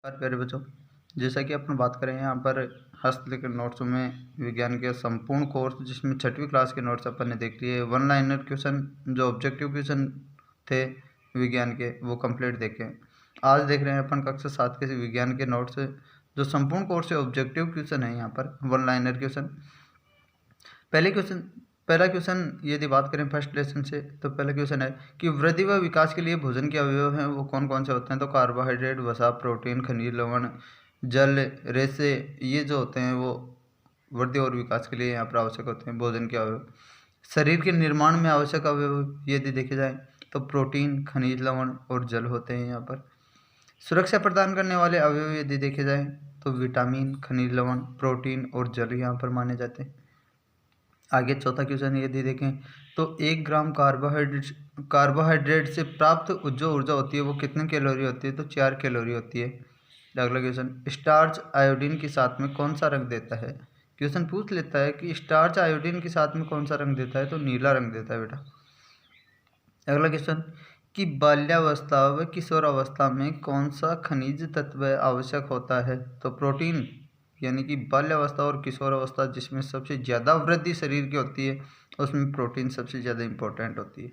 प्यारे बच्चों, जैसा कि अपन बात करें यहाँ पर हस्तलिखित नोट्स में विज्ञान के संपूर्ण कोर्स जिसमें 6वीं क्लास के नोट्स अपन ने देख लिए। वन लाइनर क्वेश्चन जो ऑब्जेक्टिव क्वेश्चन थे विज्ञान के वो कंप्लीट देखें। आज देख रहे हैं अपन कक्षा 7 के विज्ञान के नोट्स जो संपूर्ण कोर्स से ऑब्जेक्टिव क्वेश्चन है। यहाँ पर वन लाइनर क्वेश्चन पहला क्वेश्चन यदि बात करें फर्स्ट लेसन से, तो पहला क्वेश्चन है कि वृद्धि व विकास के लिए भोजन के अवयव हैं वो कौन कौन से होते हैं। तो कार्बोहाइड्रेट, वसा, प्रोटीन, खनिज लवण, जल, रेसे, ये जो होते हैं वो वृद्धि और विकास के लिए यहाँ पर आवश्यक होते हैं भोजन के अवयव। शरीर के निर्माण में आवश्यक अवयव यदि देखे जाए तो प्रोटीन, खनिज लवण और जल होते हैं। यहाँ पर सुरक्षा प्रदान करने वाले अवयव यदि देखे जाए तो विटामिन, खनिज लवण, प्रोटीन और जल यहाँ पर माने जाते हैं। आगे चौथा क्वेश्चन यदि देखें तो 1 ग्राम कार्बोहाइड्रेट से प्राप्त जो ऊर्जा होती है वो कितने कैलोरी होती है। तो 4 कैलोरी होती है। अगला क्वेश्चन, स्टार्च आयोडीन के साथ में कौन सा रंग देता है। क्वेश्चन पूछ लेता है कि स्टार्च आयोडीन के साथ में कौन सा रंग देता है। तो नीला रंग देता है बेटा। अगला क्वेश्चन कि बाल्यावस्था व किशोरावस्था में कौन सा खनिज तत्व आवश्यक होता है। तो प्रोटीन, यानी कि बाल्यावस्था और किशोरावस्था जिसमें सबसे ज़्यादा वृद्धि शरीर की होती है उसमें प्रोटीन सबसे ज़्यादा इम्पोर्टेंट होती है।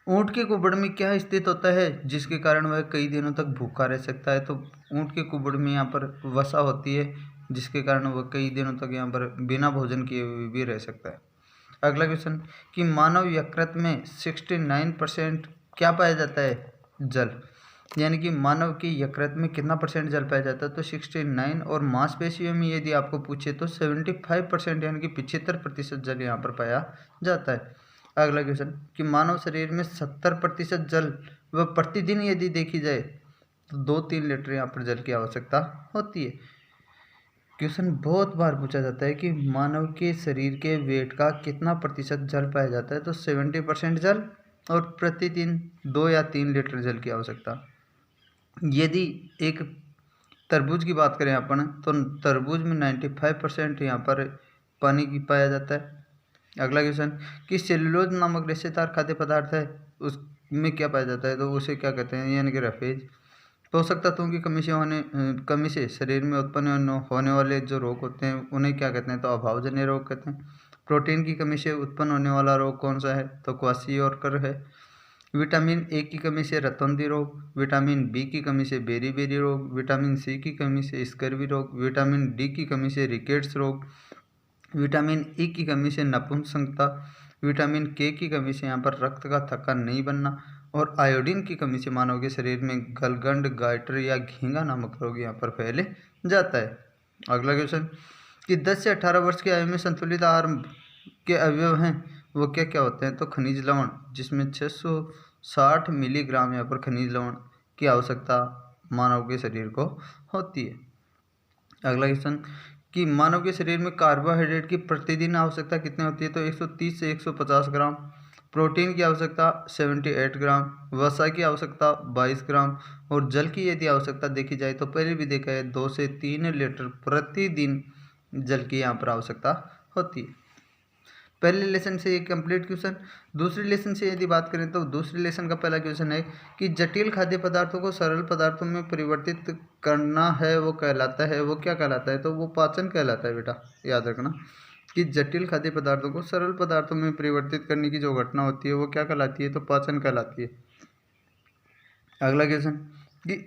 ऊँट के कुबड़ में क्या स्थित होता है जिसके कारण वह कई दिनों तक भूखा रह सकता है। तो ऊँट के कुबड़ में यहाँ पर वसा होती है जिसके कारण वह कई दिनों तक यहाँ पर बिना भोजन किए हुए भी रह सकता है। अगला क्वेश्चन कि मानव यकृत में 69% क्या पाया जाता है। जल, यानी कि मानव के यकृत में कितना परसेंट जल पाया जाता है। तो 69। और मांसपेशियों में यदि आपको पूछे तो 75% यानी कि 75% जल यहाँ पर पाया जाता है। अगला क्वेश्चन कि मानव शरीर में 70% जल व प्रतिदिन यदि देखी जाए तो 2-3 लीटर यहाँ पर जल की आवश्यकता होती है। क्वेश्चन बहुत बार पूछा जाता है कि मानव के शरीर के वेट का कितना प्रतिशत जल पाया जाता है। तो 70% जल और प्रतिदिन 2 या 3 लीटर जल की आवश्यकता। यदि एक तरबूज की बात करें अपन तो तरबूज में 95% यहाँ पर पानी की पाया जाता है। अगला क्वेश्चन कि सेलुलोज नामक रेशेदार खाद्य पदार्थ है उसमें क्या पाया जाता है। तो उसे क्या कहते हैं, यानी कि रफेज। पोषक तत्वों की कमी से शरीर में उत्पन्न होने वाले जो रोग होते हैं उन्हें क्या कहते हैं। तो अभावजन्य रोग कहते हैं। प्रोटीन की कमी से उत्पन्न होने वाला रोग कौन सा है। तो क्वाशियोर्कर है। विटामिन ए की कमी से रतौंधी रोग, विटामिन बी की कमी से बेरी रोग, विटामिन सी की कमी से स्कर्वी रोग, विटामिन डी की कमी से रिकेट्स रोग, विटामिन ई की कमी से नपुंसकता, विटामिन के की कमी से यहाँ पर रक्त का थक्का नहीं बनना और आयोडीन की कमी से मानव के शरीर में गलगंड, गाइटर या घींगा नामक रोग यहाँ पर फैले जाता है। अगला क्वेश्चन कि 10 से 18 वर्ष की आयु में संतुलित आहार के अवयव हैं वो क्या क्या होते हैं। तो खनिज लवण, जिसमें 660 मिलीग्राम यहाँ पर खनिज लवण की आवश्यकता मानव के शरीर को होती है। अगला क्वेश्चन कि मानव के शरीर में कार्बोहाइड्रेट की प्रतिदिन आवश्यकता कितनी होती है। तो 130 से 150 ग्राम, प्रोटीन की आवश्यकता 78 ग्राम, वसा की आवश्यकता 22 ग्राम और जल की यदि आवश्यकता देखी जाए तो पहले भी देखा है 2 से 3 लीटर प्रतिदिन जल की यहाँ पर आवश्यकता होती है। पहले लेसन से ये कंप्लीट क्वेश्चन। दूसरे लेसन से यदि बात करें तो दूसरे लेसन का पहला क्वेश्चन है कि जटिल खाद्य पदार्थों को सरल पदार्थों में परिवर्तित करना है वो कहलाता है, वो क्या कहलाता है। तो वो पाचन कहलाता है बेटा, याद रखना कि जटिल खाद्य पदार्थों को सरल पदार्थों में परिवर्तित करने की जो घटना होती है वो क्या कहलाती है। तो पाचन कहलाती है। अगला क्वेश्चन कि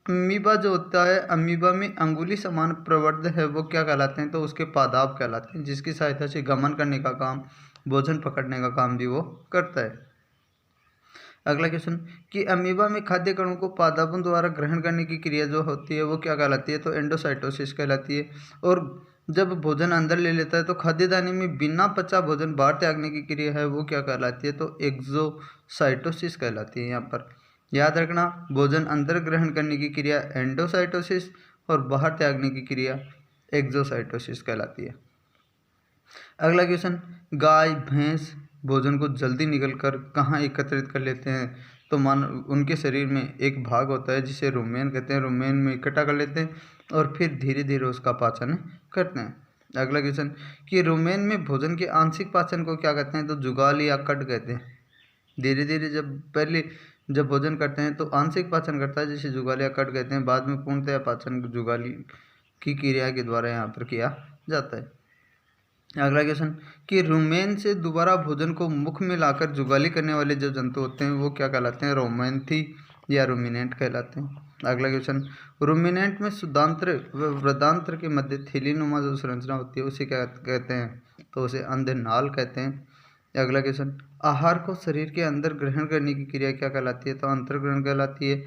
अमीबा जो होता है, अमीबा में अंगुली समान प्रवर्ध है वो क्या कहलाते हैं। तो उसके पादाप कहलाते हैं, जिसकी सहायता से गमन करने का काम, भोजन पकड़ने का काम भी वो करता है। अगला क्वेश्चन कि अमीबा में खाद्य कणों को पादपों द्वारा ग्रहण करने की क्रिया जो होती है वो क्या कहलाती है। तो एंडोसाइटोसिस कहलाती है। और जब भोजन अंदर ले लेता है तो खाद्य दाने में बिना पचा भोजन बाहर त्यागने की क्रिया है वो क्या कहलाती है। तो एक्सोसाइटोसिस कहलाती है। यहाँ पर याद रखना, भोजन अंदर ग्रहण करने की क्रिया एंडोसाइटोसिस और बाहर त्यागने की क्रिया एक्सोसाइटोसिस कहलाती है। अगला क्वेश्चन, गाय भैंस भोजन को जल्दी निगल कर कहाँ एकत्रित कर लेते हैं। तो मान उनके शरीर में एक भाग होता है जिसे रुमेन कहते हैं, रुमेन में इकट्ठा कर लेते हैं और फिर धीरे धीरे उसका पाचन करते हैं। अगला क्वेश्चन कि रुमेन में भोजन के आंशिक पाचन को क्या कहते हैं। तो जुगाल या कट कहते हैं। धीरे धीरे जब पहले जब भोजन करते हैं तो आंशिक पाचन करता है, जिसे जुगाली या कट कहते हैं। बाद में पूर्णतया पाचन जुगाली की क्रिया के द्वारा यहाँ पर किया जाता है। अगला क्वेश्चन कि रुमेन से दोबारा भोजन को मुख में लाकर जुगाली करने वाले जो जंतु होते हैं वो क्या कहलाते हैं? रोमैंथी या रुमिनेंट कहलाते हैं। अगला क्वेश्चन रुमिनेंट में शुद्धांत्र व वृद्धांत्र के मध्य थैलीनुमा जो संरचना होती है उसे क्या कहते हैं? तो उसे अंधनाल कहते हैं। अगला क्वेश्चन आहार को शरीर के अंदर ग्रहण करने की क्रिया क्या कहलाती है? तो अंतर्ग्रहण कहलाती है।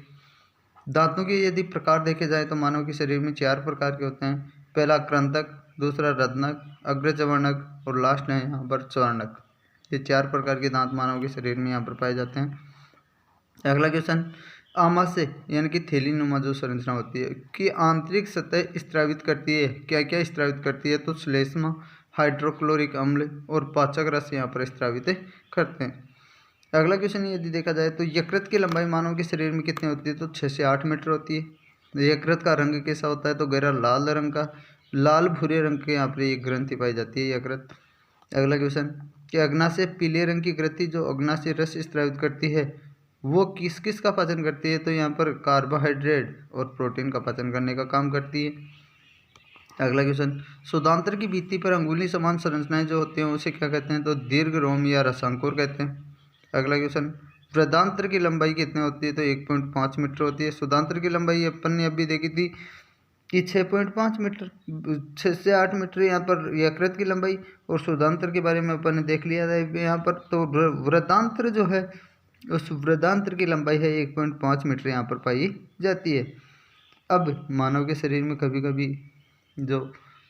दांतों के यदि प्रकार देखे जाए तो मानव के शरीर में 4 प्रकार के होते हैं। पहला कृंतक, दूसरा रत्नक, अग्रचवर्णक और लास्ट है यहाँ पर चवर्णक। ये 4 प्रकार के दांत मानव के शरीर में यहाँ पर पाए जाते हैं। अगला क्वेश्चन आमाशय यानी कि थैलीनुमा जो संरचना होती है कि आंतरिक सतह स्त्रावित करती है, क्या क्या स्त्रावित करती है? तो श्लेष्मा, हाइड्रोक्लोरिक अम्ल और पाचक रस यहाँ पर स्त्रावित करते हैं। अगला क्वेश्चन यदि देखा जाए तो यकृत की लंबाई मानव के शरीर में कितनी होती है? तो 6 से 8 मीटर होती है। यकृत का रंग कैसा होता है? तो गहरा लाल रंग का, लाल भूरे रंग के यहाँ पर एक ग्रंथि पाई जाती है यकृत। अगला क्वेश्चन कि अग्नाशय पीले रंग की ग्रंथि जो अग्नाशय रस स्त्रावित करती है वो किस किस का पाचन करती है? तो यहाँ पर कार्बोहाइड्रेट और प्रोटीन का पाचन करने का काम करती है। अगला क्वेश्चन शुद्धांत्र की भित्ति पर अंगुली समान संरचनाएं जो होती हैं उसे क्या कहते हैं? तो दीर्घ रोम या रसांकुर कहते हैं। अगला क्वेश्चन वृद्धांत्र की लंबाई कितनी होती है? तो 1.5 मीटर होती है। शुद्धांत्र की लंबाई अपन ने अभी देखी थी कि 6.5 मीटर, 6 से 8 मीटर यहाँ पर यकृत की लंबाई, और शुद्धांत्र के बारे में अपन ने देख लिया था यहाँ पर। तो वृद्धांत्र जो है उस वृद्धांत्र की लंबाई है 1.5 मीटर यहाँ पर पाई जाती है। अब मानव के शरीर में कभी कभी जो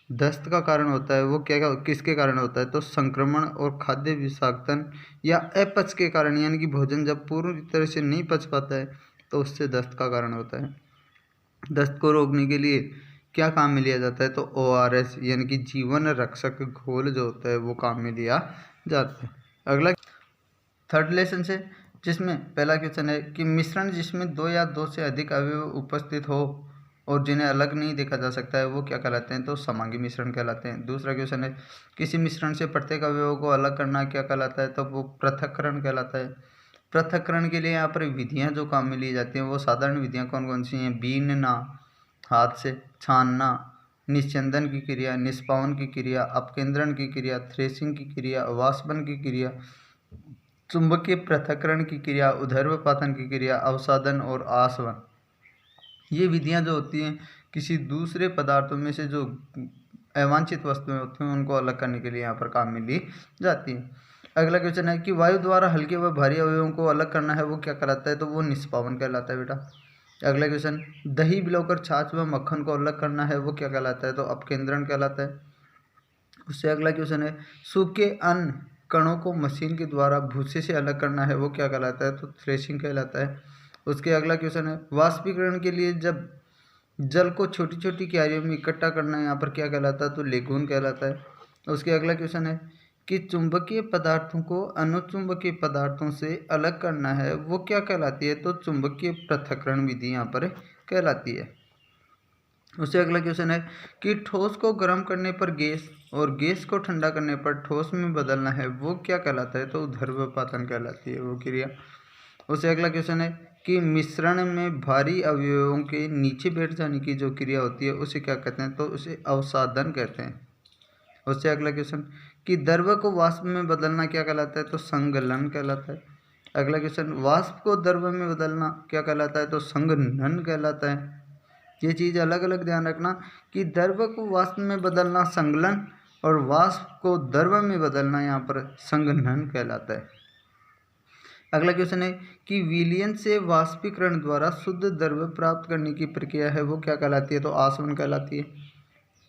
दस्त का कारण होता है वो क्या किसके कारण होता है? तो संक्रमण और खाद्य विषाक्तन या अपच के कारण, यानी कि भोजन जब पूरी तरह से नहीं पच पाता है तो उससे दस्त का कारण होता है। दस्त को रोकने के लिए क्या काम में लिया जाता है? तो ORS यानी कि जीवन रक्षक घोल जो होता है वो काम में लिया जाता है। अगला थर्ड लेसन से, जिसमें पहला क्वेश्चन है कि मिश्रण जिसमें 2 या 2 से अधिक अवयव उपस्थित हो और जिन्हें अलग नहीं देखा जा सकता है वो क्या कहलाते हैं? तो समांगी मिश्रण कहलाते हैं। दूसरा क्वेश्चन है किसी मिश्रण से प्रत्येक अवयव को अलग करना क्या कहलाता है? तो वो पृथक्करण कहलाता है। पृथक्करण के लिए यहाँ पर विधियाँ जो काम में ली जाती हैं वो साधारण विधियाँ कौन कौन सी हैं? बीनना, हाथ से छानना, निस्यंदन की क्रिया, निष्पावन की क्रिया, अपकेंद्रण की क्रिया, थ्रेसिंग की क्रिया, वाष्पन की क्रिया, चुंबकीय पृथक्करण की क्रिया, ऊर्ध्वपातन की क्रिया, अवसादन और आसवन। ये विधियां जो होती हैं किसी दूसरे पदार्थों में से जो अवांछित वस्तुएं होती हैं उनको अलग करने के लिए यहाँ पर काम में ली जाती हैं। अगला क्वेश्चन है कि वायु द्वारा हल्के व भारी अवयवों को अलग करना है वो क्या कहलाता है? तो वो निष्पावन कहलाता है बेटा। अगला क्वेश्चन दही मिलाकर छाछ व मक्खन को अलग करना है वो क्या कहलाता है? तो अपकेंद्रण कहलाता है। उससे अगला क्वेश्चन है सूखे अन्न कणों को मशीन के द्वारा भूसे से अलग करना है वो क्या कहलाता है? तो थ्रेशिंग कहलाता है। उसके अगला क्वेश्चन है वाष्पीकरण के लिए जब जल को छोटी छोटी क्यारियों में इकट्ठा करना है यहाँ पर क्या कहलाता है? तो लेगून कहलाता है। उसके अगला क्वेश्चन है कि चुंबकीय पदार्थों को अनुचुंबकीय पदार्थों से अलग करना है वो क्या कहलाती है? तो चुंबकीय पृथक्करण विधि यहाँ पर कहलाती है। उससे अगला क्वेश्चन है कि ठोस को गर्म करने पर गैस और गैस को ठंडा करने पर ठोस में बदलना है वो क्या कहलाता है? तो ऊर्ध्वपातन कहलाती है वो क्रिया। उससे अगला क्वेश्चन है कि मिश्रण में भारी अवयवों के नीचे बैठ जाने की जो क्रिया होती है उसे क्या कहते हैं? तो उसे अवसादन कहते हैं। उससे अगला क्वेश्चन कि द्रव को वाष्प में बदलना क्या कहलाता है? तो संगलन कहलाता है। अगला क्वेश्चन वाष्प को द्रव में बदलना क्या कहलाता है? तो संघनन कहलाता है। ये चीज़ अलग अलग ध्यान रखना कि द्रव को वाष्प में बदलना संगलन और वाष्प को द्रव में बदलना यहाँ पर संघनन कहलाता है। अगला क्वेश्चन है कि विलयन से वाष्पीकरण द्वारा शुद्ध द्रव प्राप्त करने की प्रक्रिया है वो क्या कहलाती है? तो आसवन कहलाती है।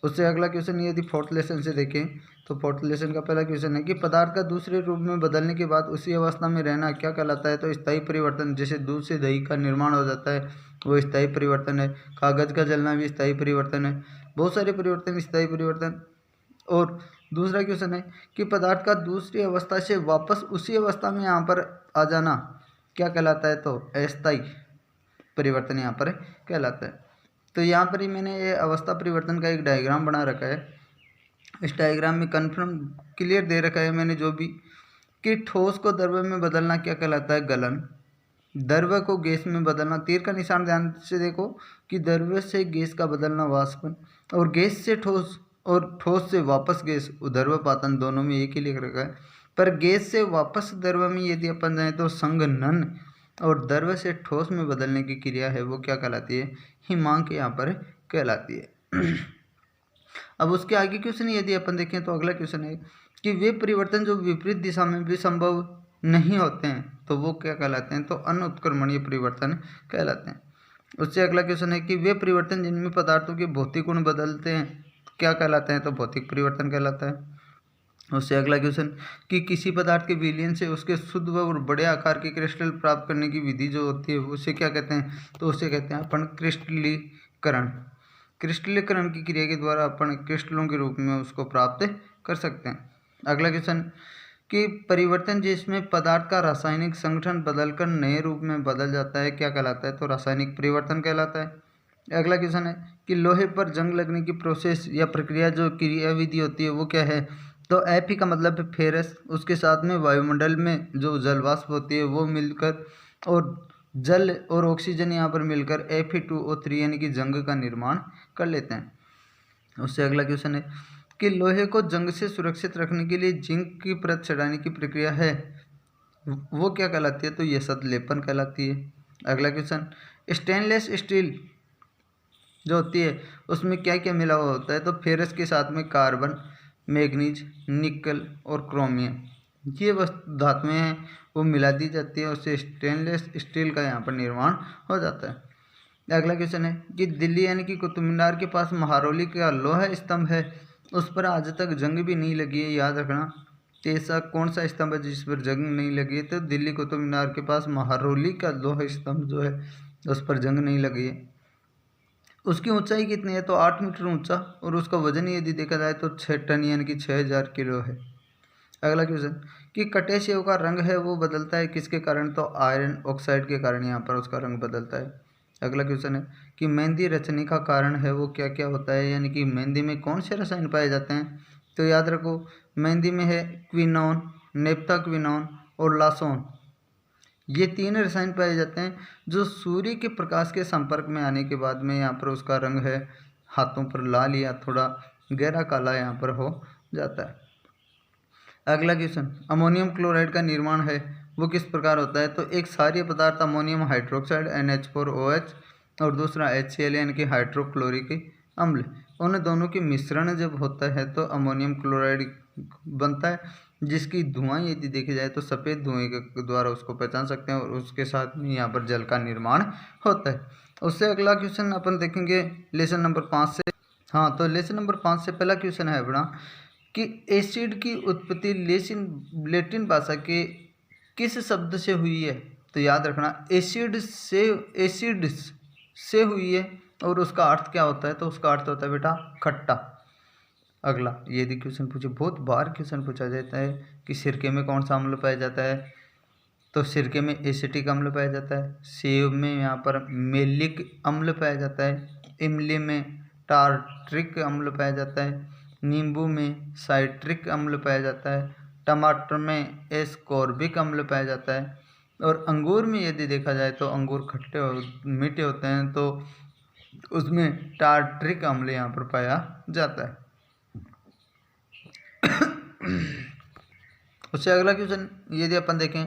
उससे अगला क्वेश्चन यदि फोर्थ लेसन से देखें तो फोर्थ लेसन का पहला क्वेश्चन है कि पदार्थ का दूसरे रूप में बदलने के बाद उसी अवस्था में रहना क्या कहलाता है? तो स्थायी परिवर्तन। जैसे दूध से दही का निर्माण हो जाता है वो स्थायी परिवर्तन है। कागज का जलना भी स्थायी परिवर्तन है। बहुत सारे परिवर्तन स्थायी परिवर्तन। और दूसरा क्वेश्चन है कि पदार्थ का दूसरी अवस्था से वापस उसी अवस्था में यहाँ पर आ जाना क्या कहलाता है? तो अस्थायी परिवर्तन यहाँ पर कहलाता है। तो यहाँ पर ही मैंने ये अवस्था परिवर्तन का एक डायग्राम बना रखा है। इस डायग्राम में कन्फर्म क्लियर दे रखा है मैंने जो भी कि ठोस को द्रव में बदलना क्या कहलाता है? गलन। द्रव्य को गैस में बदलना, तीर का निशान ध्यान से देखो कि द्रव्य से गैस का बदलना वाष्पन, और गैस से ठोस और ठोस से वापस गैस ऊर्ध्वपातन, दोनों में एक ही लिख रखा है। पर गैस से वापस द्रव्य में यदि अपन जाएँ तो संघनन, और द्रव्य से ठोस में बदलने की क्रिया है वो क्या कहलाती है, हिमांक यहाँ पर कहलाती है। अब उसके आगे क्वेश्चन यदि अपन देखें तो अगला क्वेश्चन है कि वे परिवर्तन जो विपरीत दिशा में भी संभव नहीं होते हैं तो वो क्या कहलाते हैं, तो अनुत्क्रमणीय परिवर्तन कहलाते हैं। उससे अगला क्वेश्चन है कि वे परिवर्तन जिनमें पदार्थों के भौतिक गुण बदलते हैं क्या कहलाते हैं, तो भौतिक परिवर्तन कहलाता है। उससे अगला क्वेश्चन कि किसी पदार्थ के विलयन से उसके शुद्ध व और बड़े आकार के क्रिस्टल प्राप्त करने की विधि जो होती है उसे क्या कहते हैं, तो उसे कहते हैं अपन क्रिस्टलीकरण। क्रिस्टलीकरण की क्रिया के द्वारा अपन क्रिस्टलों के रूप में उसको प्राप्त कर सकते हैं। अगला क्वेश्चन कि परिवर्तन जिसमें पदार्थ का रासायनिक संगठन बदलकर नए रूप में बदल जाता है क्या कहलाता है, तो रासायनिक परिवर्तन कहलाता है। अगला क्वेश्चन है कि लोहे पर जंग लगने की प्रोसेस या प्रक्रिया जो क्रियाविधि होती है वो क्या है, तो Fe का मतलब है फेरस, उसके साथ में वायुमंडल में जो जलवाष्प होती है वो मिलकर और जल और ऑक्सीजन यहाँ पर मिलकर Fe2O3 यानी कि जंग का निर्माण कर लेते हैं। उससे अगला क्वेश्चन है कि लोहे को जंग से सुरक्षित रखने के लिए जिंक की परत चढ़ाने की प्रक्रिया है वो क्या कहलाती है, तो यह सतलेपन कहलाती है। अगला क्वेश्चन, स्टेनलेस स्टील जो होती है उसमें क्या क्या मिला हुआ होता है, तो फेरस के साथ में कार्बन, मैग्नीज, निकल और क्रोमियम, ये धातुएं हैं वो मिला दी जाती है, उससे स्टेनलेस स्टील का यहाँ पर निर्माण हो जाता है। अगला क्वेश्चन है कि दिल्ली यानी कि कुतुब मीनार के पास महारौली का लोहा स्तंभ है उस पर आज तक जंग भी नहीं लगी है, याद रखना। तो ऐसा कौन सा स्तंभ है जिस पर जंग नहीं लगी है, तो दिल्ली कुतुब मीनार के पास महारौली का लोहा स्तंभ जो है उस पर जंग नहीं लगी है। उसकी ऊंचाई कितनी है, तो 8 मीटर ऊंचा, और उसका वजन यदि देखा जाए तो 6 टन यानी कि 6000 किलो है। अगला क्वेश्चन कि कटे सेव का रंग है वो बदलता है किसके कारण, तो आयरन ऑक्साइड के कारण यहाँ पर उसका रंग बदलता है। अगला क्वेश्चन है कि मेहंदी रचने का कारण है वो क्या क्या होता है, यानी कि मेहंदी में कौन से रसायन पाए जाते हैं, तो याद रखो मेहंदी में है क्विनोन, नेप्थाक्विनोन और लासोन, ये 3 रसायन पाए जाते हैं जो सूर्य के प्रकाश के संपर्क में आने के बाद में यहाँ पर उसका रंग है हाथों पर लाल या थोड़ा गहरा काला यहाँ पर हो जाता है। अगला क्वेश्चन, अमोनियम क्लोराइड का निर्माण है वो किस प्रकार होता है, तो एक क्षारीय पदार्थ अमोनियम हाइड्रोक्साइड NH4OH और दूसरा HCl यानी कि हाइड्रोक्लोरिक अम्ल, उन दोनों के मिश्रण जब होता है तो अमोनियम क्लोराइड बनता है, जिसकी धुआं यदि देखी जाए तो सफ़ेद धुएं के द्वारा उसको पहचान सकते हैं, और उसके साथ में यहाँ पर जल का निर्माण होता है। उससे अगला क्वेश्चन अपन देखेंगे लेसन नंबर 5 से। हाँ, तो लेसन नंबर 5 से पहला क्वेश्चन है अपना कि एसिड की उत्पत्ति लैटिन भाषा के किस शब्द से हुई है, तो याद रखना एसिड्स से हुई है, और उसका अर्थ क्या होता है, तो उसका अर्थ होता है बेटा खट्टा। अगला यदि क्वेश्चन पूछे, बहुत बार क्वेश्चन पूछा जाता है कि सिरके में कौन सा अम्ल पाया जाता है, तो सिरके में एसिटिक अम्ल पाया जाता है, सेब में यहाँ पर मेलिक अम्ल पाया जाता है, इमली में टार्ट्रिक अम्ल पाया जाता है, नींबू में साइट्रिक अम्ल पाया जाता है, टमाटर में एस्कॉर्बिक अम्ल पाया जाता है, और अंगूर में यदि देखा जाए तो अंगूर खट्टे और मीठे होते हैं तो उसमें टार्ट्रिक अम्ल यहाँ पर पाया जाता है। उससे अगला क्वेश्चन यदि अपन देखें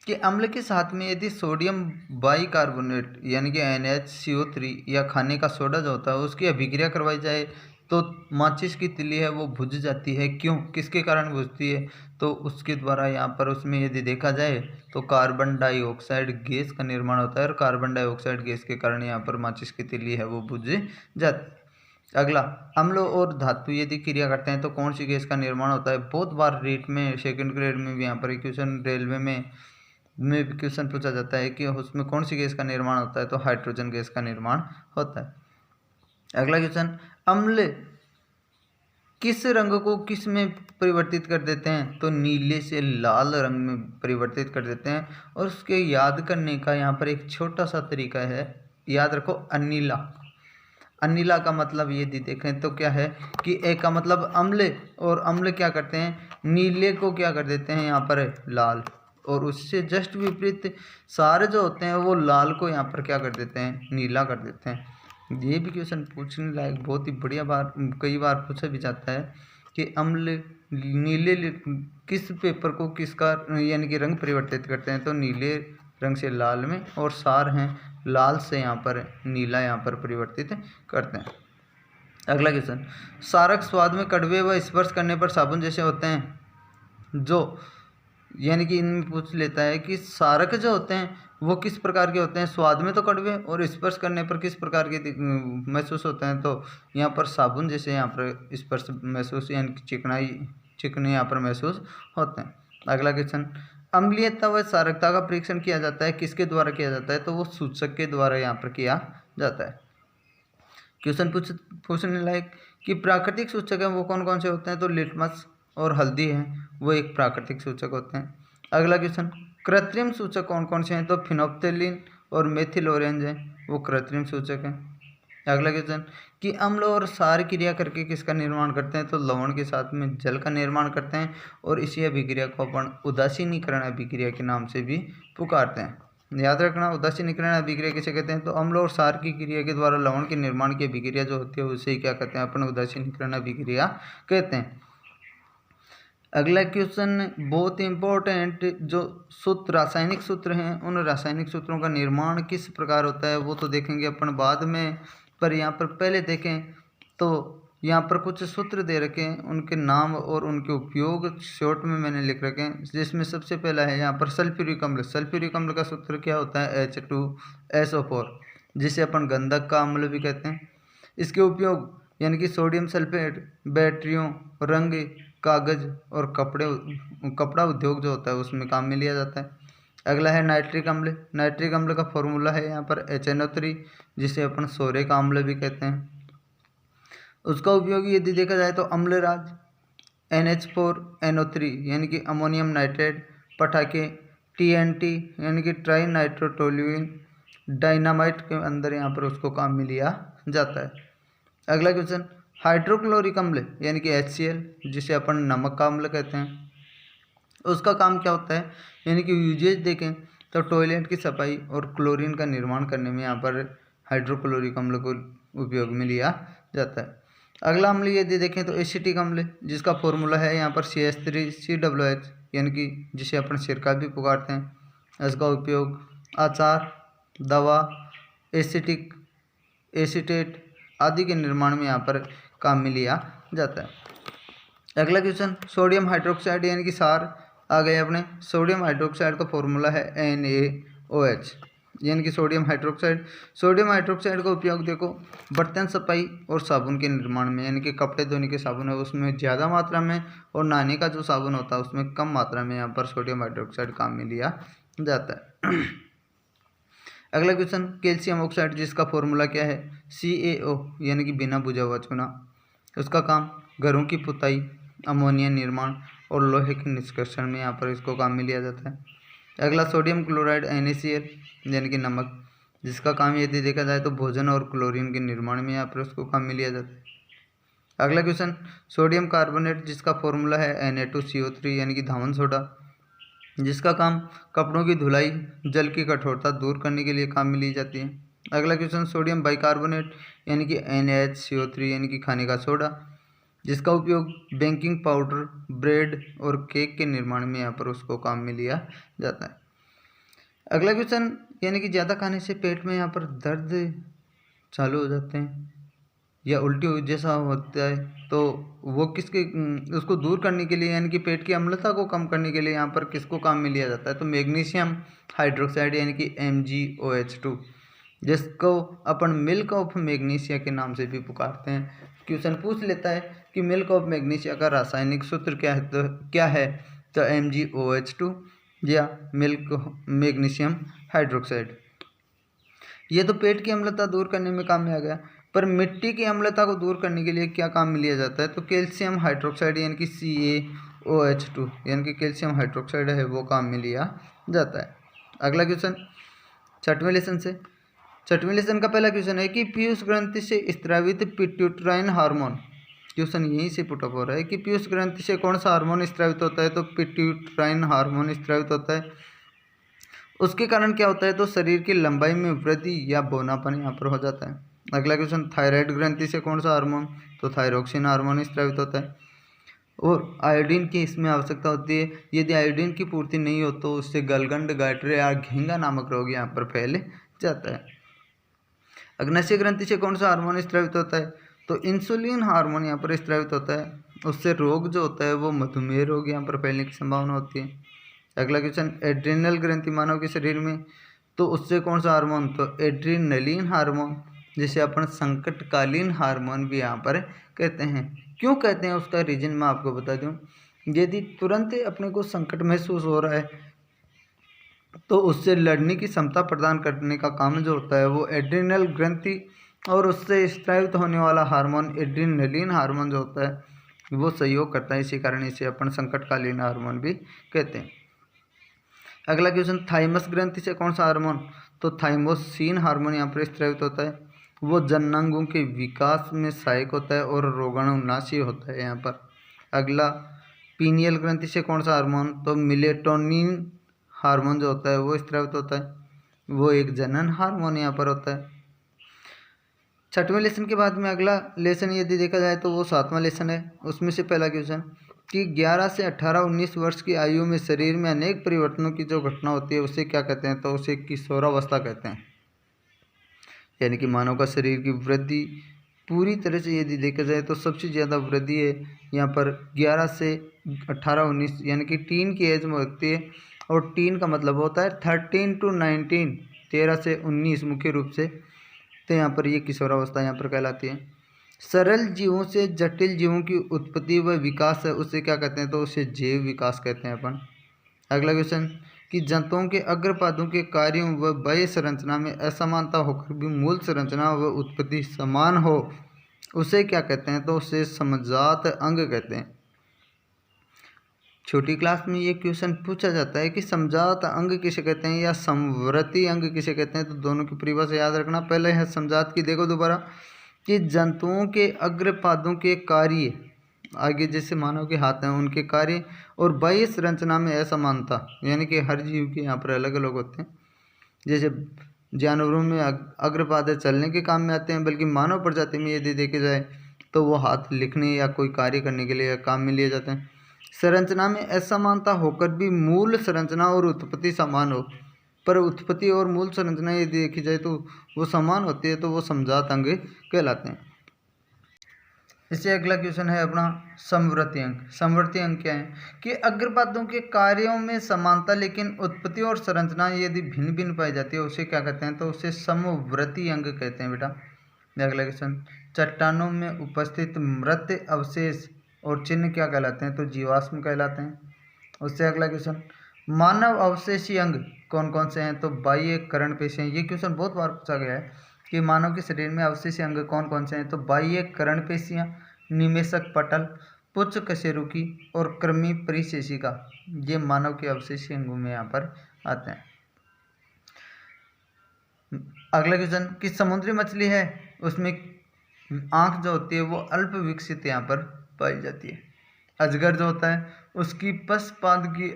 कि अम्ल के साथ में यदि सोडियम बाइकार्बोनेट यानी कि NaCO3 या खाने का सोडा जो होता है उसकी अभिक्रिया करवाई जाए तो माचिस की तिल्ली है वो बुझ जाती है, क्यों, किसके कारण बुझती है, तो उसके द्वारा यहाँ पर उसमें यदि देखा जाए तो कार्बन डाइऑक्साइड गैस का निर्माण होता है, और कार्बन डाइऑक्साइड गैस के कारण यहाँ पर माचिस की तिल्ली है वो बुझ जाती है। अगला, अम्ल और धातु यदि क्रिया करते हैं तो कौन सी गैस का निर्माण होता है, बहुत बार रीट में सेकंड ग्रेड में भी यहाँ पर क्वेश्चन, रेलवे में भी क्वेश्चन पूछा जाता है कि उसमें कौन सी गैस का निर्माण होता है, तो हाइड्रोजन गैस का निर्माण होता है। अगला क्वेश्चन, अम्ल किस रंग को किस में परिवर्तित कर देते हैं, तो नीले से लाल रंग में परिवर्तित कर देते हैं, और उसके याद करने का यहाँ पर एक छोटा सा तरीका है, याद रखो अनिला। अनिला का मतलब ये देखें तो क्या है कि एक का मतलब अम्ल, और अम्ल क्या करते हैं नीले को क्या कर देते हैं यहाँ पर लाल, और उससे जस्ट विपरीत सारे जो होते हैं वो लाल को यहाँ पर क्या कर देते हैं, नीला कर देते हैं। ये भी क्वेश्चन पूछने लायक बहुत ही बढ़िया बार कई बार पूछा भी जाता है कि अम्ल किस पेपर को किसका यानी कि रंग परिवर्तित करते हैं, तो नीले रंग से लाल में, और सार हैं लाल से यहाँ पर नीला यहाँ पर परिवर्तित करते हैं। अगला क्वेश्चन, सारक स्वाद में कड़वे व स्पर्श करने पर साबुन जैसे होते हैं, जो यानी कि इनमें पूछ लेता है कि सारक जो होते हैं वो किस प्रकार के होते हैं, स्वाद में तो कड़वे और स्पर्श करने पर किस प्रकार के महसूस होते हैं, तो यहाँ पर साबुन जैसे यहाँ पर स्पर्श महसूस यानी कि चिकने यहाँ पर महसूस होते हैं। अगला क्वेश्चन, अम्लीयता व सारकता का परीक्षण किया जाता है, किसके द्वारा किया जाता है, तो वो सूचक के द्वारा यहाँ पर किया जाता है। क्वेश्चन पूछने लायक कि प्राकृतिक सूचक हैं वो कौन कौन से होते हैं, तो लिटमस और हल्दी हैं वो एक प्राकृतिक सूचक होते हैं। अगला क्वेश्चन, कृत्रिम सूचक कौन कौन से हैं, तो फिनोप्थेलिन और मेथिल ऑरेंज हैं वो कृत्रिम सूचक हैं। अगला क्वेश्चन, कि अम्ल और सार क्रिया करके किसका निर्माण करते हैं, तो लवण के साथ में जल का निर्माण करते हैं, और इसी अभिक्रिया को अपन उदासीनीकरण अभिक्रिया के नाम से भी पुकारते हैं। याद रखना, उदासीनीकरण अभिक्रिया किसे कहते हैं, तो अम्ल और सार की क्रिया के द्वारा लवण के निर्माण की अभिक्रिया जो होती है उसे क्या कहते हैं, अपन उदासीनीकरण अभिक्रिया कहते हैं। अगला क्वेश्चन बहुत इंपॉर्टेंट, जो सूत्र रासायनिक सूत्र हैं उन रासायनिक सूत्रों का निर्माण किस प्रकार होता है वो तो देखेंगे अपन बाद में, पर यहाँ पर पहले देखें तो यहाँ पर कुछ सूत्र दे रखे हैं, उनके नाम और उनके उपयोग शॉर्ट में मैंने लिख रखे हैं, जिसमें सबसे पहला है यहाँ पर सल्फ्यूरिक अम्ल। सल्फ्यूरिक अम्ल का सूत्र क्या होता है, H2SO4, जिसे अपन गंधक का अम्ल भी कहते हैं। इसके उपयोग यानी कि सोडियम सल्फेट बैटरियों, रंग, कागज और कपड़ा उद्योग जो होता है उसमें काम में लिया जाता है। अगला है नाइट्रिक अम्ल। नाइट्रिक अम्ल का फॉर्मूला है यहाँ पर HNO3, जिसे अपन सोरे का अम्ल भी कहते हैं। उसका उपयोग यदि देखा जाए तो अम्लराज, NH4NO3 यानी कि अमोनियम नाइट्रेट, पटाखे, TNT यानी कि ट्राई नाइट्रोटोल्यूइन, डायनामाइट के अंदर यहाँ पर उसको काम में लिया जाता है। अगला क्वेश्चन, हाइड्रोक्लोरिक अम्ल यानी कि HCl, जिसे अपन नमक का अम्ल कहते हैं, उसका काम क्या होता है, यानी कि यूजेज देखें तो टॉयलेट की सफाई और क्लोरीन का निर्माण करने में यहाँ पर हाइड्रोक्लोरिक अम्ल को उपयोग में लिया जाता है। अगला अम्ल यदि देखें तो एसिटिक अम्ल, जिसका फॉर्मूला है यहाँ पर CH3COOH यानी कि जिसे अपन सिरका भी पुकारते हैं। इसका उपयोग अचार, दवा, एसीटेट आदि के निर्माण में यहाँ पर काम में लिया जाता है। अगला क्वेश्चन, सोडियम हाइड्रोक्साइड यानी कि सार आ गए अपने। सोडियम हाइड्रोक्साइड का फॉर्मूला है NaOH यानी कि सोडियम हाइड्रोक्साइड। सोडियम हाइड्रोक्साइड का उपयोग देखो बर्तन सफाई और साबुन के निर्माण में, यानी कि कपड़े धोने के साबुन है उसमें ज़्यादा मात्रा में, और नहाने का जो साबुन होता है उसमें कम मात्रा में यहाँ पर सोडियम हाइड्रोक्साइड काम में लिया जाता है। अगला क्वेश्चन, कैल्शियम ऑक्साइड, जिसका फॉर्मूला क्या है, CaO यानी कि बिना बुझा हुआ चूना। उसका काम घरों की पुताई, अमोनिया निर्माण और लोहे के निष्कर्षण में यहाँ पर इसको काम में लिया जाता है। अगला सोडियम क्लोराइड NaCl यानी कि नमक, जिसका काम यदि देखा जाए तो भोजन और क्लोरीन के निर्माण में यहाँ पर उसको काम में लिया जाता है। अगला क्वेश्चन, सोडियम कार्बोनेट, जिसका फॉर्मूला है Na2CO3 यानी कि धावन सोडा, जिसका काम कपड़ों की धुलाई, जल की कठोरता दूर करने के लिए काम में ली जाती है। अगला क्वेश्चन, सोडियम बाइकार्बोनेट यानी कि NaHCO3 यानी कि खाने का सोडा, जिसका उपयोग बेकिंग पाउडर, ब्रेड और केक के निर्माण में यहाँ पर उसको काम में लिया जाता है। अगला क्वेश्चन, यानी कि ज़्यादा खाने से पेट में यहाँ पर दर्द चालू हो जाते हैं या उल्टी जैसा होता है, तो वो उसको दूर करने के लिए यानी कि पेट की अम्लता को कम करने के लिए यहाँ पर किसको काम में लिया जाता है, तो मैग्नीशियम हाइड्रोक्साइड यानी कि MgOH2, जिसको अपन मिल्क ऑफ मैग्नीशिया के नाम से भी पुकारते हैं। क्वेश्चन पूछ लेता है कि मिल्क ऑफ मैग्नीशिया का रासायनिक सूत्र क्या है, तो MgOH2 या मिल्क मैग्नीशियम हाइड्रोक्साइड। ये तो पेट की अम्लता दूर करने में काम में आ गया, पर मिट्टी की अम्लता को दूर करने के लिए क्या काम में लिया जाता है, तो कैल्शियम हाइड्रोक्साइड यानी कि CaOH2 यानी कि कैल्शियम हाइड्रोक्साइड है वो काम में लिया जाता है। अगला क्वेश्चन छठवें लेसन का पहला क्वेश्चन है कि पीयूष ग्रंथि से स्रावित पिट्यूटराइन हार्मोन क्वेश्चन यहीं से पुटअप हो रहा है कि पीयूष ग्रंथि से कौन सा हार्मोन स्रावित होता है, तो पिट्यूटाइन हार्मोन स्रावित होता है। उसके कारण क्या होता है, तो शरीर की लंबाई में वृद्धि या बौनापन यहाँ पर हो जाता है। अगला क्वेश्चन, थायराइड ग्रंथि से कौन सा हार्मोन, तो थायरोक्सिन हार्मोन स्रावित होता है। और आयोडीन की इसमें आवश्यकता होती है, यदि आयोडीन की पूर्ति नहीं हो तो उससे गलगंड, गाइट्रे या घेंगा नामक रोग यहाँ पर फैल जाता है। अग्नाशय ग्रंथि से कौन सा हार्मोन स्रावित होता है, तो इंसुलिन हार्मोन यहाँ पर स्रावित होता है। उससे रोग जो होता है वो मधुमेह रोग यहाँ पर फैलने की संभावना होती है। अगला क्वेश्चन, एड्रिनल ग्रंथि मानव के शरीर में, तो उससे कौन सा हार्मोन, तो एड्रिनलिन हार्मोन, जिसे अपन संकटकालीन हार्मोन भी यहाँ पर कहते हैं। क्यों कहते हैं उसका रीजन मैं आपको बता दूं। यदि तुरंत अपने को संकट महसूस हो रहा है तो उससे लड़ने की क्षमता प्रदान करने का काम जो होता है वो एड्रिनल ग्रंथि और उससे स्रावित होने वाला हार्मोन एड्रिनलिन हार्मोन जो होता है वो सहयोग करता है। इसी कारण इसे अपन संकटकालीन हार्मोन भी कहते हैं। अगला क्वेश्चन, थाइमस ग्रंथि से कौन सा हार्मोन, तो थाइमोसिन हार्मोन यहाँ पर स्रावित होता है। वो जननांगों के विकास में सहायक होता है और रोगाणुनाशी होता है यहाँ पर। अगला, पीनियल ग्रंथि से कौन सा हार्मोन, तो मिलेटोनिन हार्मोन जो होता है वो स्रावित होता है। वो एक जनन हार्मोन यहाँ पर होता है। छठवें लेसन के बाद में अगला लेसन यदि देखा जाए तो वो 7वां लेसन है। उसमें से पहला क्वेश्चन कि 11 से 18-19 वर्ष की आयु में शरीर में अनेक परिवर्तनों की जो घटना होती है उसे क्या कहते हैं, तो उसे किशोरावस्था कहते हैं। यानी कि मानव का शरीर की वृद्धि पूरी तरह से यदि देखा जाए तो सबसे ज़्यादा वृद्धि है यहाँ पर 11 से 18-19 यानी कि टीन की एज में होती है। और टीन का मतलब होता है 13 to 19, 13 से 19 मुख्य रूप से। तो यहाँ पर ये किशोरावस्था यहाँ पर कहलाती है। सरल जीवों से जटिल जीवों की उत्पत्ति व विकास है उसे क्या कहते हैं, तो उसे जैव विकास कहते हैं अपन। अगला क्वेश्चन कि जंतुओं के अग्रपादों के कार्यों व बाह्य संरचना में असमानता होकर भी मूल संरचना व उत्पत्ति समान हो उसे क्या कहते हैं, तो उसे समजात अंग कहते हैं। छोटी क्लास में ये क्वेश्चन पूछा जाता है कि समजात अंग किसे कहते हैं या समवर्ती अंग किसे कहते हैं, तो दोनों की परिभाषा याद रखना। पहले है समजात की, देखो दोबारा कि जंतुओं के अग्रपादों के कार्य, आगे जैसे मानव के हाथ हैं उनके कार्य, और बाह्य संरचना में असमानता, यानी कि हर जीव के यहाँ पर अलग अलग होते हैं। जैसे जानवरों में अग्रपाद चलने के काम में आते हैं, बल्कि मानव प्रजाति में यदि देखे जाए तो वो हाथ लिखने या कोई कार्य करने के लिए काम में लिए जाते हैं। संरचना में असमानता होकर भी मूल संरचना और उत्पत्ति समान हो, पर उत्पत्ति और मूल संरचना यदि देखी जाए तो वो समान होती है, तो वो समजात अंग कहलाते हैं। इससे अगला क्वेश्चन है अपना समवर्ती अंग। समवर्ती अंग क्या है कि अग्रपादों के कार्यों में समानता लेकिन उत्पत्ति और संरचना यदि भिन्न भिन्न पाई जाती है उसे क्या कहते हैं, तो उसे समवर्ती अंग कहते हैं बेटा। अगला क्वेश्चन, चट्टानों में उपस्थित मृत अवशेष और चिन्ह क्या कहलाते हैं, तो जीवाश्म कहलाते हैं। उससे अगला क्वेश्चन, मानव अवशेषी अंग कौन कौन से हैं, तो बाह्य कर्ण पेशियाँ। ये क्वेश्चन बहुत बार पूछा गया है कि मानव के शरीर में अवशेषी अंग कौन कौन से हैं, तो बाह्य कर्ण पेशियाँ, निमेषक पटल, पुच्छ कशेरुकी और कृमि परिशेषिका, ये मानव के अवशेषी अंगों में यहाँ पर आते हैं। अगला क्वेश्चन कि समुद्री मछली है उसमें आँख जो होती है वो अल्प विकसित यहाँ पर पाई जाती है। अजगर जो होता है उसकी पशपाद की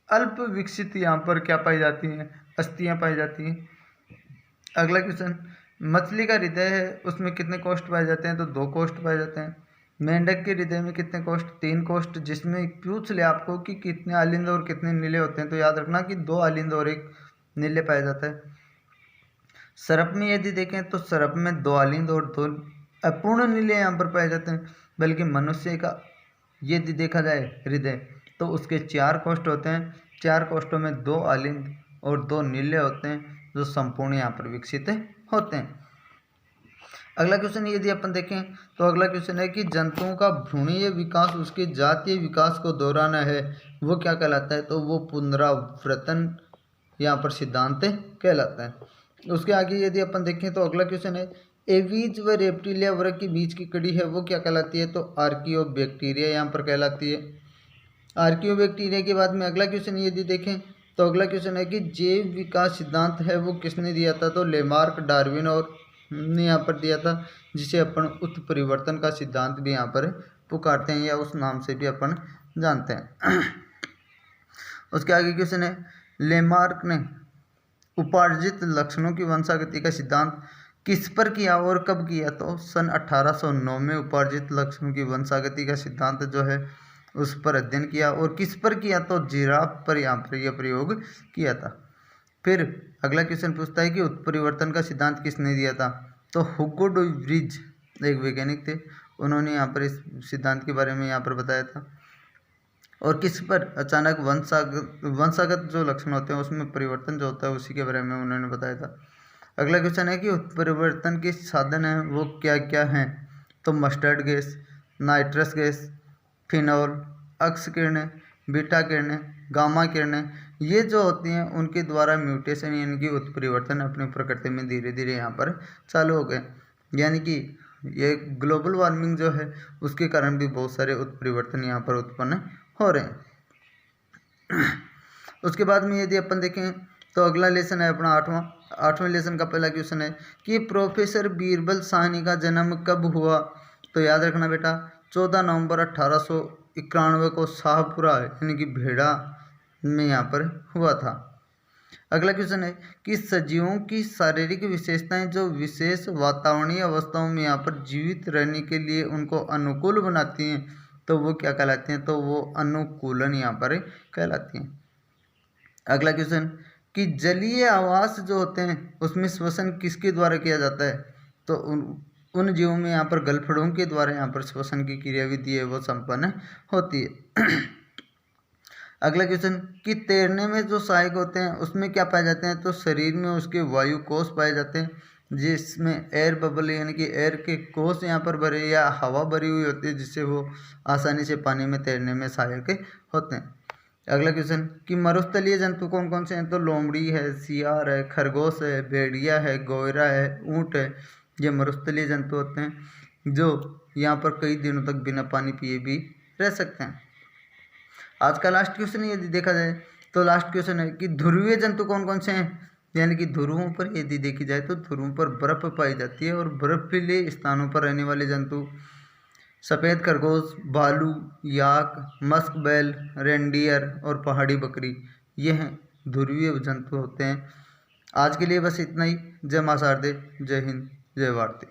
अल्प विकसित यहाँ पर क्या पाई जाती हैं, अस्थियाँ पाई जाती हैं। अगला क्वेश्चन, मछली का हृदय है उसमें कितने कोष्ठ पाए जाते हैं, तो 2 कोष्ठ पाए जाते हैं। मेंढक के हृदय में कितने कोष्ठ, 3 कोष्ठ, जिसमें पूछ ले आपको कि कितने आलिंद और कितने नीले होते हैं, तो याद रखना कि 2 आलिंद और 1 नीले पाया जाता है। सर्प में यदि देखें तो सर्प में 2 आलिंद और 2 अपूर्ण नीले यहाँ पर पाए जाते हैं, बल्कि मनुष्य का यदि देखा जाए हृदय तो उसके 4 कोष्ठ होते हैं। 4 कोष्ठों में 2 आलिंद और 2 नीले होते हैं जो संपूर्ण यहाँ पर विकसित होते हैं। अगला क्वेश्चन यदि अपन देखें तो अगला क्वेश्चन है कि जंतुओं का भ्रूणीय विकास उसके जातीय विकास को दोहराना है वो क्या कहलाता है, तो वो पुनरावर्तन यहाँ पर सिद्धांत कहलाता है। उसके आगे यदि अपन देखें तो अगला क्वेश्चन है एवीज व रेप्टिलिया वर्ग के बीच की कड़ी है वो क्या कहलाती है, तो आर्कियोबैक्टीरिया यहाँ पर कहलाती है। आर्कियोबैक्टीरिया के बाद में अगला क्वेश्चन यदि देखें तो अगला क्वेश्चन है कि जैव विकास सिद्धांत है वो किसने दिया था, तो लेमार्क, डार्विन और ने यहाँ पर दिया था, जिसे अपन उत्परिवर्तन का सिद्धांत भी यहाँ पर पुकारते हैं या उस नाम से भी अपन जानते हैं। उसके आगे क्वेश्चन है, लेमार्क ने उपार्जित लक्षणों की वंशागति का सिद्धांत किस पर किया और कब किया? तो सन 1809 में उपार्जित लक्षणों की वंशागति का सिद्धांत जो है उस पर अध्ययन किया। और किस पर किया? तो जिराफ पर यहाँ पर यह प्रयोग किया था। फिर अगला क्वेश्चन पूछता है कि उत्परिवर्तन का सिद्धांत किसने दिया था? तो हुगो डे व्रीज एक वैज्ञानिक थे, उन्होंने यहाँ पर इस सिद्धांत के बारे में यहाँ पर बताया था। और किस पर? अचानक वंशागत जो लक्षण होते हैं उसमें परिवर्तन जो होता है उसी के बारे में उन्होंने बताया था। अगला क्वेश्चन है कि उत्परिवर्तन के साधन हैं वो क्या क्या हैं? तो mustard gas, nitrous gas, phenol, X किरणें, बीटा किरणें, गामा किरणें, ये जो होती हैं उनके द्वारा म्यूटेशन यानी कि उत्परिवर्तन अपनी प्रकृति में धीरे धीरे यहाँ पर चालू हो गए। यानी कि ये ग्लोबल वार्मिंग जो है उसके कारण भी बहुत सारे उत्परिवर्तन यहाँ पर उत्पन्न हो रहे हैं। उसके बाद में यदि अपन देखें तो अगला लेसन है अपना आठवां लेसन का पहला क्वेश्चन है कि प्रोफेसर बीरबल साहनी का जन्म कब हुआ? तो याद रखना बेटा, 14 नवंबर 1891 को शाहपुरा यानी कि भेड़ा में यहाँ पर हुआ था। अगला क्वेश्चन है कि सजीवों की शारीरिक विशेषताएं जो विशेष वातावरणीय अवस्थाओं में यहाँ पर जीवित रहने के लिए उनको अनुकूल बनाती हैं तो वो क्या कहलाती हैं? तो वो अनुकूलन यहाँ पर कहलाती हैं। अगला क्वेश्चन कि जलीय आवास जो होते हैं उसमें श्वसन किसके द्वारा किया जाता है? तो उन जीवों में यहाँ पर गलफड़ों के द्वारा यहाँ पर श्वसन की क्रियाविधि है वो संपन्न होती है। अगला क्वेश्चन कि तैरने में जो सहायक होते हैं उसमें क्या पाए जाते हैं? तो शरीर में उसके वायु कोष पाए जाते हैं जिसमें एयर बबल यानी कि एयर के कोष यहाँ पर भरे या हवा भरी हुई होती है जिससे वो आसानी से पानी में तैरने में सहायक होते हैं। अगला क्वेश्चन कि मरुस्थलीय जंतु कौन कौन से हैं? तो लोमड़ी है, सियार है, खरगोश है, भेड़िया है, गोयरा है, ऊँट है। ये मरुस्थलीय जंतु होते हैं जो यहाँ पर कई दिनों तक बिना पानी पिए भी रह सकते हैं। आज का लास्ट क्वेश्चन यदि देखा जाए तो लास्ट क्वेश्चन है कि ध्रुवीय जंतु कौन कौन से हैं? यानी कि ध्रुवों पर यदि देखी जाए तो ध्रुवों पर बर्फ पाई जाती है और बर्फीले स्थानों पर रहने वाले जंतु सफ़ेद खरगोश, भालू, याक, मस्क बैल, रेंडियर और पहाड़ी बकरी, ये हैं ध्रुवीय जंतु होते हैं। आज के लिए बस इतना ही। जय मां शारदे, जय हिंद, जय भारती।